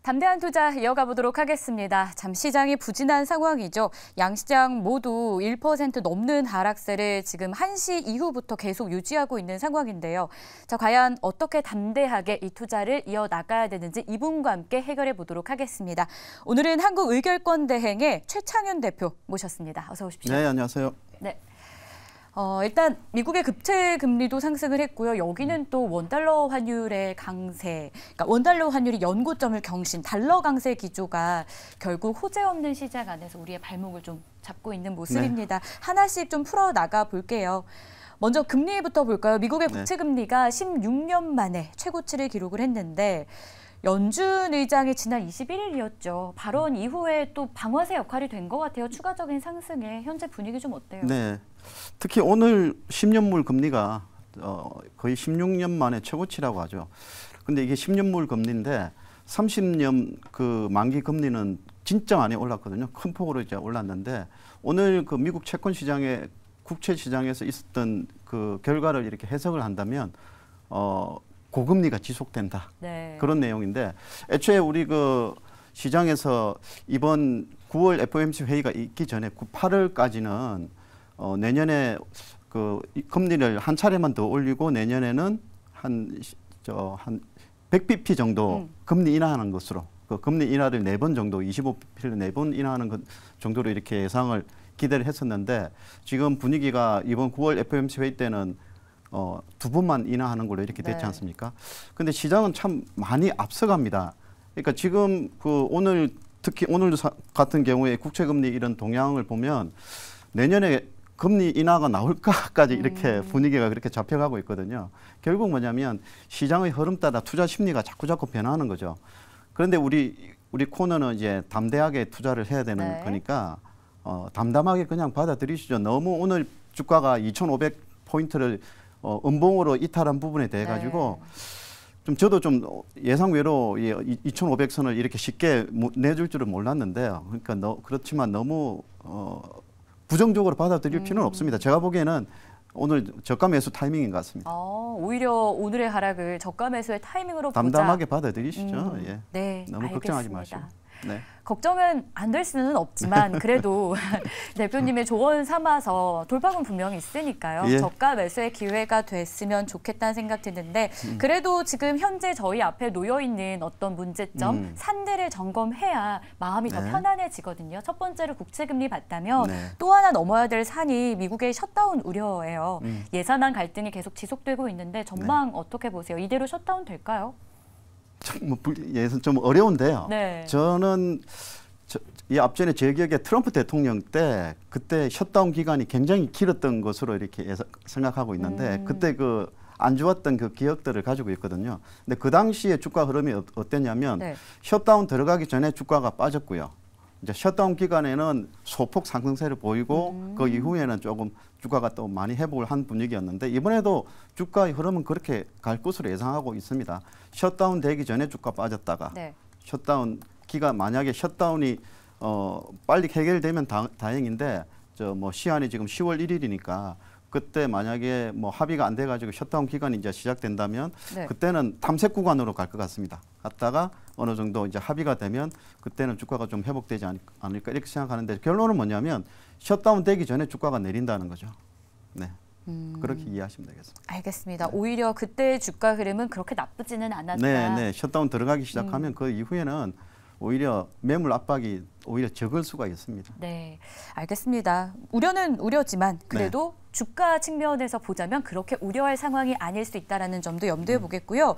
담대한 투자 이어가 보도록 하겠습니다. 참 시장이 부진한 상황이죠. 양시장 모두 1% 넘는 하락세를 지금 1시 이후부터 계속 유지하고 있는 상황인데요. 자, 과연 어떻게 담대하게 이 투자를 이어나가야 되는지 이분과 함께 해결해 보도록 하겠습니다. 오늘은 한국의결권대행의 최창윤 대표 모셨습니다. 어서 오십시오. 네, 안녕하세요. 네. 일단 미국의 급체 금리도 상승을 했고요. 여기는 또 원달러 환율의 강세, 그러니까 원달러 환율이 연고점을 경신, 달러 강세 기조가 결국 호재 없는 시장 안에서 우리의 발목을 좀 잡고 있는 모습입니다. 네. 하나씩 좀 풀어나가 볼게요. 먼저 금리부터 볼까요? 미국의 국채 금리가 16년 만에 최고치를 기록을 했는데 연준 의장이 지난 21일이었죠. 발언 이후에 또 방어세 역할이 된 것 같아요. 추가적인 상승에 현재 분위기 좀 어때요? 네, 특히 오늘 10년물 금리가 거의 16년 만에 최고치라고 하죠. 근데 이게 10년물 금리인데 30년 그 만기 금리는 진짜 많이 올랐거든요. 큰 폭으로 이제 올랐는데 오늘 그 미국 채권 시장에 국채 시장에서 있었던 그 결과를 이렇게 해석을 한다면 고금리가 지속된다. 네. 그런 내용인데 애초에 우리 그 시장에서 이번 9월 FOMC 회의가 있기 전에 8월까지는 내년에 그 금리를 한 차례만 더 올리고 내년에는 한 100bp 정도 금리 인하하는 것으로 그 금리 인하를 4번 정도 25bp를 4번 인하하는 것 정도로 이렇게 예상을 기대를 했었는데 지금 분위기가 이번 9월 FOMC 회의 때는 2번만 인하하는 걸로 이렇게 됐지 않습니까? 근데 시장은 참 많이 앞서갑니다. 그러니까 지금 그 오늘 특히 오늘 같은 경우에 국채금리 이런 동향을 보면 내년에 금리 인하가 나올까까지 이렇게 분위기가 그렇게 잡혀가고 있거든요. 결국 뭐냐면 시장의 흐름 따라 투자 심리가 자꾸 변하는 거죠. 그런데 우리 코너는 이제 담대하게 투자를 해야 되는 거니까 담담하게 그냥 받아들이시죠. 너무 오늘 주가가 2,500포인트를 음봉으로 이탈한 부분에 대해 가지고 좀 저도 좀 예상외로 2,500선을 이렇게 쉽게 내줄 줄은 몰랐는데요. 그러니까 그렇지만 너무 부정적으로 받아들일 필요는 없습니다. 제가 보기에는 오늘 저가 매수 타이밍인 것 같습니다. 오히려 오늘의 하락을 저가 매수의 타이밍으로 담담하게 받아들이시죠. 예. 네, 너무 걱정하지 마시고. 네. 걱정은 안 될 수는 없지만 그래도 대표님의 조언 삼아서 돌파구는 분명히 있으니까요. 예. 저가 매수의 기회가 됐으면 좋겠다는 생각 드는데 그래도 지금 현재 저희 앞에 놓여있는 어떤 문제점, 산들을 점검해야 마음이 더 편안해지거든요. 첫 번째로 국채금리 봤다면 또 하나 넘어야 될 산이 미국의 셧다운 우려예요. 예산안 갈등이 계속 지속되고 있는데 전망 어떻게 보세요? 이대로 셧다운 될까요? 좀 어려운데요. 네. 저는 이 앞전에 제 기억에 트럼프 대통령 때 그때 셧다운 기간이 굉장히 길었던 것으로 이렇게 생각하고 있는데 그때 그 안 좋았던 그 기억들을 가지고 있거든요. 근데 그 당시에 주가 흐름이 어땠냐면 셧다운 들어가기 전에 주가가 빠졌고요. 이제 셧다운 기간에는 소폭 상승세를 보이고 그 이후에는 조금 주가가 또 많이 회복을 한 분위기였는데 이번에도 주가의 흐름은 그렇게 갈 것으로 예상하고 있습니다. 셧다운 되기 전에 주가 빠졌다가 셧다운 기간 만약에 셧다운이 빨리 해결되면 다행인데 뭐 시한이 지금 10월 1일이니까 그때 만약에 뭐 합의가 안 돼가지고 셧다운 기간이 이제 시작된다면 그때는 탐색 구간으로 갈 것 같습니다. 갔다가 어느 정도 이제 합의가 되면 그때는 주가가 좀 회복되지 않을까 이렇게 생각하는데 결론은 뭐냐면 셧다운 되기 전에 주가가 내린다는 거죠. 네. 그렇게 이해하시면 되겠습니다. 알겠습니다. 오히려 그때 주가 흐름은 그렇게 나쁘지는 않았다. 네. 셧다운 들어가기 시작하면 그 이후에는 오히려 매물 압박이 오히려 적을 수가 있습니다. 네, 알겠습니다. 우려는 우려지만 그래도 주가 측면에서 보자면 그렇게 우려할 상황이 아닐 수 있다는 점도 염두에 보겠고요.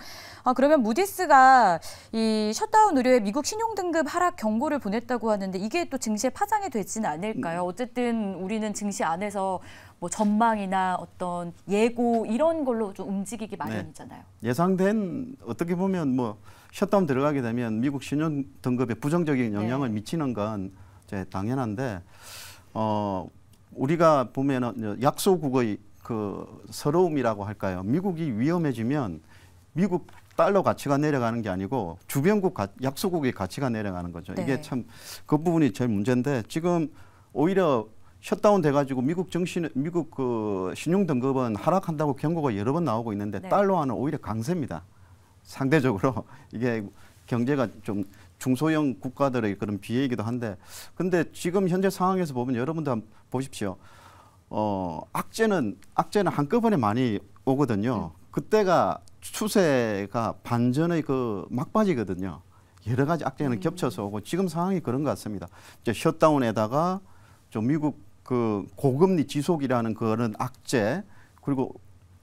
그러면 무디스가 이 셧다운 우려에 미국 신용등급 하락 경고를 보냈다고 하는데 이게 또 증시에 파장이 되지는 않을까요? 어쨌든 우리는 증시 안에서 뭐 전망이나 어떤 예고 이런 걸로 좀 움직이기 마련이잖아요. 예상된 어떻게 보면 뭐 셧다운 들어가게 되면 미국 신용 등급에 부정적인 영향을 미치는 건 이제 당연한데 우리가 보면은 약소국의 그 서러움이라고 할까요? 미국이 위험해지면 미국 달러 가치가 내려가는 게 아니고 주변국 약소국의 가치가 내려가는 거죠. 이게 참 그 부분이 제일 문제인데 지금 오히려 셧다운 돼가지고 미국 그 신용 등급은 하락한다고 경고가 여러 번 나오고 있는데 달러화는 오히려 강세입니다. 상대적으로 이게 경제가 좀 중소형 국가들의 그런 비애이기도 한데, 근데 지금 현재 상황에서 보면 여러분들 한번 보십시오. 악재는 한꺼번에 많이 오거든요. 그때가 추세가 반전의 그 막바지거든요. 여러 가지 악재는 겹쳐서 오고 지금 상황이 그런 것 같습니다. 이제 셧다운에다가 좀 미국 그 고금리 지속이라는 그런 악재, 그리고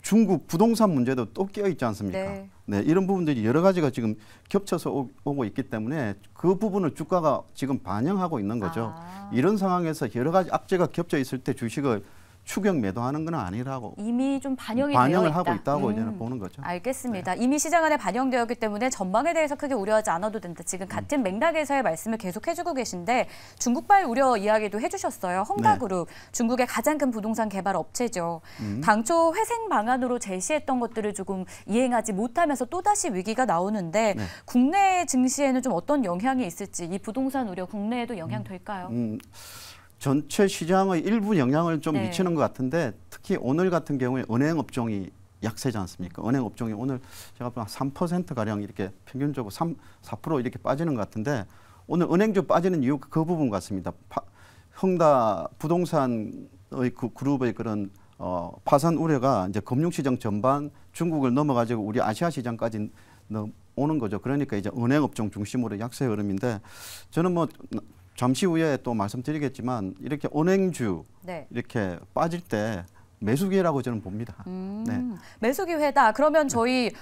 중국 부동산 문제도 또 끼어 있지 않습니까? 네. 네, 이런 부분들이 여러 가지가 지금 겹쳐서 오고 있기 때문에 그 부분을 주가가 지금 반영하고 있는 거죠. 이런 상황에서 여러 가지 악재가 겹쳐 있을 때 주식을 추격 매도하는 건 아니라고 이미 좀 반영을 되어 하고 있다고 이제는 보는 거죠. 알겠습니다. 네. 이미 시장 안에 반영되었기 때문에 전망에 대해서 크게 우려하지 않아도 된다. 지금 같은 맥락에서의 말씀을 계속 해주고 계신데 중국발 우려 이야기도 해주셨어요. 헝다그룹, 중국의 가장 큰 부동산 개발 업체죠. 당초 회생 방안으로 제시했던 것들을 조금 이행하지 못하면서 또다시 위기가 나오는데 네. 국내 증시에는 좀 어떤 영향이 있을지 이 부동산 우려 국내에도 영향 될까요? 전체 시장의 일부 영향을 좀 네. 미치는 것 같은데 특히 오늘 같은 경우에 은행 업종이 약세지 않습니까? 은행 업종이 오늘 제가 보면 3%가량 이렇게 평균적으로 4% 이렇게 빠지는 것 같은데 오늘 은행주 빠지는 이유가 그 부분 같습니다. 헝다 부동산의 그 그룹의 그런 파산 우려가 이제 금융시장 전반 중국을 넘어가지고 우리 아시아 시장까지 오는 거죠. 그러니까 이제 은행 업종 중심으로 약세 흐름인데 저는 뭐 잠시 후에 또 말씀드리겠지만 이렇게 은행주 네. 이렇게 빠질 때 매수 기회라고 저는 봅니다. 네. 매수 기회다. 그러면 저희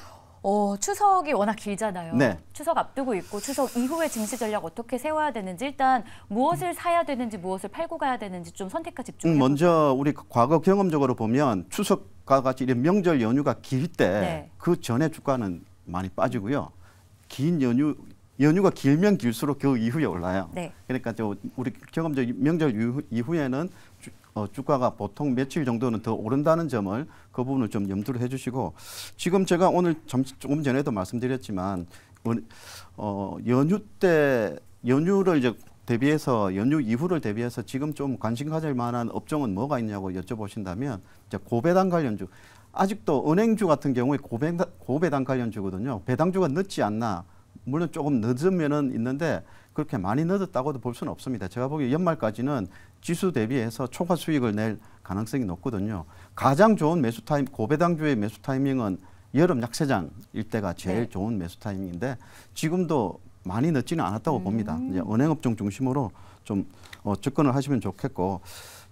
추석이 워낙 길잖아요. 네. 추석 앞두고 있고 추석 이후의 증시 전략 어떻게 세워야 되는지 일단 무엇을 사야 되는지 무엇을 팔고 가야 되는지 좀 선택과 집중해보죠. 먼저 우리 과거 경험적으로 보면 추석과 같이 이런 명절 연휴가 길 때 그 전에 주가는 많이 빠지고요. 긴 연휴가 길면 길수록 그 이후에 올라요. 네. 그러니까 우리 경험적 명절 이후에는 주가가 보통 며칠 정도는 더 오른다는 점을 그 부분을 좀 염두를 해주시고 지금 제가 오늘 조금 전에도 말씀드렸지만 연휴 때 연휴를 이제 대비해서 연휴 이후를 대비해서 지금 좀 관심 가질 만한 업종은 뭐가 있냐고 여쭤보신다면 이제 고배당 관련주 아직도 은행주 같은 경우에 고배당 관련주거든요. 배당주가 늦지 않나. 물론 조금 늦으면은 있는데 그렇게 많이 늦었다고도 볼 수는 없습니다. 제가 보기에 연말까지는 지수 대비해서 초과 수익을 낼 가능성이 높거든요. 가장 좋은 매수 타임, 고배당주의 매수 타이밍은 여름 약세장일 때가 제일 좋은 매수 타이밍인데 지금도 많이 늦지는 않았다고 봅니다. 이제 은행업종 중심으로 좀 접근을 하시면 좋겠고,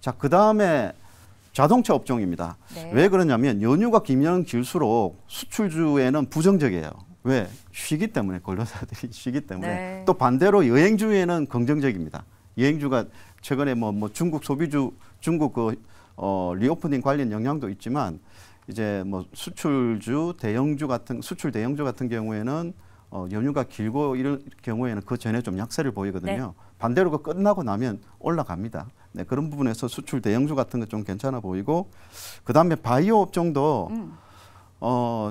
자 그다음에 자동차 업종입니다. 네. 왜 그러냐면 연휴가 길면 길수록 수출주에는 부정적이에요. 왜? 쉬기 때문에 근로자들이 쉬기 때문에 네. 또 반대로 여행주에는 긍정적입니다. 여행주가 최근에 뭐 중국 소비주 중국 리오프닝 관련 영향도 있지만 이제 뭐 수출 대형주 같은 경우에는 연휴가 길고 이런 경우에는 그 전에 좀 약세를 보이거든요. 네. 반대로 그 끝나고 나면 올라갑니다. 네, 그런 부분에서 수출 대형주 같은 거 좀 괜찮아 보이고 그다음에 바이오 업종도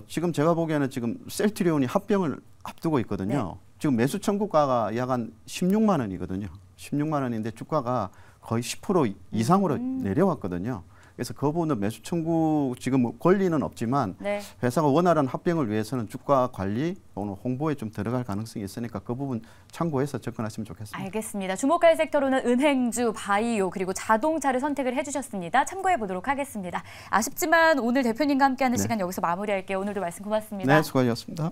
지금 제가 보기에는 지금 셀트리온이 합병을 앞두고 있거든요. 네. 지금 매수 청구가가 약 한 16만 원이거든요. 16만 원인데 주가가 거의 10% 이상으로 내려왔거든요. 그래서 그 부분은 매수 청구 지금 권리는 없지만 네. 회사가 원활한 합병을 위해서는 주가 관리 또는 홍보에 좀 들어갈 가능성이 있으니까 그 부분 참고해서 접근하시면 좋겠습니다. 알겠습니다. 주목할 섹터로는 은행주, 바이오 그리고 자동차를 선택을 해주셨습니다. 참고해 보도록 하겠습니다. 아쉽지만 오늘 대표님과 함께하는 시간 여기서 마무리할게요. 오늘도 말씀 고맙습니다. 네, 수고하셨습니다.